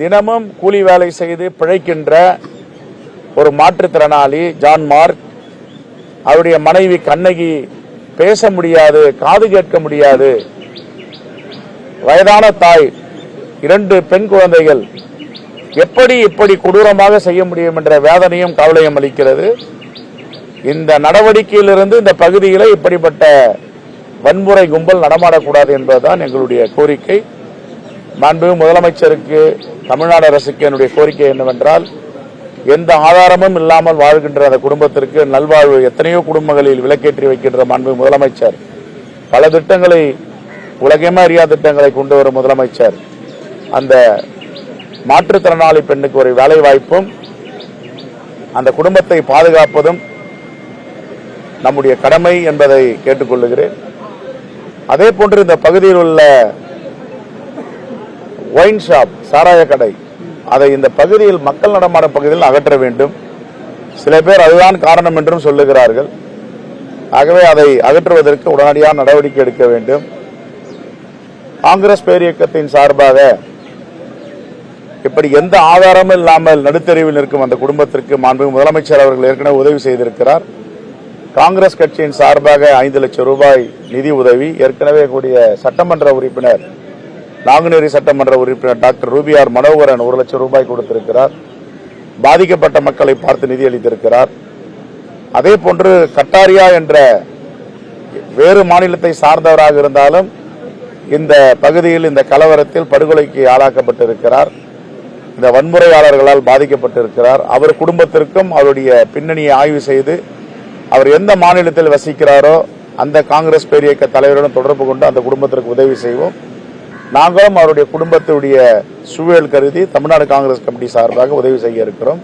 தினமும் கூலி வேலை செய்து பிழைக்கின்ற ஒரு மாற்றுத்திறனாளி ஜான் மார்க், அவருடைய மனைவி கண்ணகி பேச முடியாது, காது கேட்க முடியாது, வயதான தாய், 2 பெண் குழந்தைகள், எப்படி இப்படி கொடூரமாக செய்ய முடியும் என்ற வேதனையும் கவலையும் அளிக்கிறது. இந்த நடவடிக்கையிலிருந்து இந்த பகுதியில் இப்படிப்பட்ட வன்முறை கும்பல் நடமாடக்கூடாது என்பதுதான் எங்களுடைய கோரிக்கை. மாண்புமிகு முதலமைச்சருக்கு, தமிழ்நாடு அரசுக்கு என்னுடைய கோரிக்கை என்னவென்றால், எந்த ஆதாரமும் இல்லாமல் வாழ்கின்ற அந்த குடும்பத்திற்கு நல்வாழ்வு எத்தனையோ குடும்பங்களில் விலக்கேற்றி வைக்கின்ற மாண்புமிகு முதலமைச்சர், பல திட்டங்களை, உலகமே அறியாத திட்டங்களை கொண்டு வரும் முதலமைச்சர், அந்த மாற்றுத்திறனாளி பெண்ணுக்கு ஒரு வேலை வாய்ப்பும் அந்த குடும்பத்தை பாதுகாப்பதும் நம்முடைய கடமை என்பதை கேட்டுக்கொள்ளுகிறேன். அதே போன்று இந்த பகுதியில் உள்ள ஒயின் ஷாப், சாராய கடை, அதை இந்த பகுதியில் மக்கள் நடமாடும் பகுதியில் அகற்ற வேண்டும். சில பேர் அதுதான் காரணம் என்றும் சொல்லுகிறார்கள். ஆகவே அதை அகற்றுவதற்கு உடனடியாக நடவடிக்கை எடுக்க வேண்டும். காங்கிரஸ் பேரியக்கத்தின் சார்பாக இப்படி எந்த ஆதாரமும் இல்லாமல் நடுத்தெருவில் நிற்கும் அந்த குடும்பத்திற்கு மாண்புமிகு முதலமைச்சர் அவர்கள் ஏற்கனவே உதவி செய்திருக்கிறார். காங்கிரஸ் கட்சியின் சார்பாக 5 லட்சம் ரூபாய் நிதி உதவி ஏற்கனவே கூடிய சட்டமன்ற உறுப்பினர், நாங்குநேரி சட்டமன்ற உறுப்பினர் டாக்டர் ரூபி ஆர் மனோகரன் 1 லட்சம் ரூபாய் கொடுத்திருக்கிறார். பாதிக்கப்பட்ட மக்களை பார்த்து நிதி அளித்திருக்கிறார். அதே போன்று கட்டாரியா என்ற வேறு மாநிலத்தை சார்ந்தவராக இருந்தாலும் இந்த பகுதியில் இந்த கலவரத்தில் படுகொலைக்கு ஆளாக்கப்பட்டிருக்கிறார். இந்த வன்முறையாளர்களால் பாதிக்கப்பட்டிருக்கிறார். அவர் குடும்பத்திற்கும் அவருடைய பின்னணியை ஆய்வு செய்து அவர் எந்த மாநிலத்தில் வசிக்கிறாரோ அந்த காங்கிரஸ் பேரியக்க தலைவருடன் தொடர்பு கொண்டு அந்த குடும்பத்திற்கு உதவி செய்வோம். நாங்களும் அவருடைய குடும்பத்துடைய சூழல் கருதி தமிழ்நாடு காங்கிரஸ் கமிட்டி சார்பாக உதவி செய்ய இருக்கிறோம்.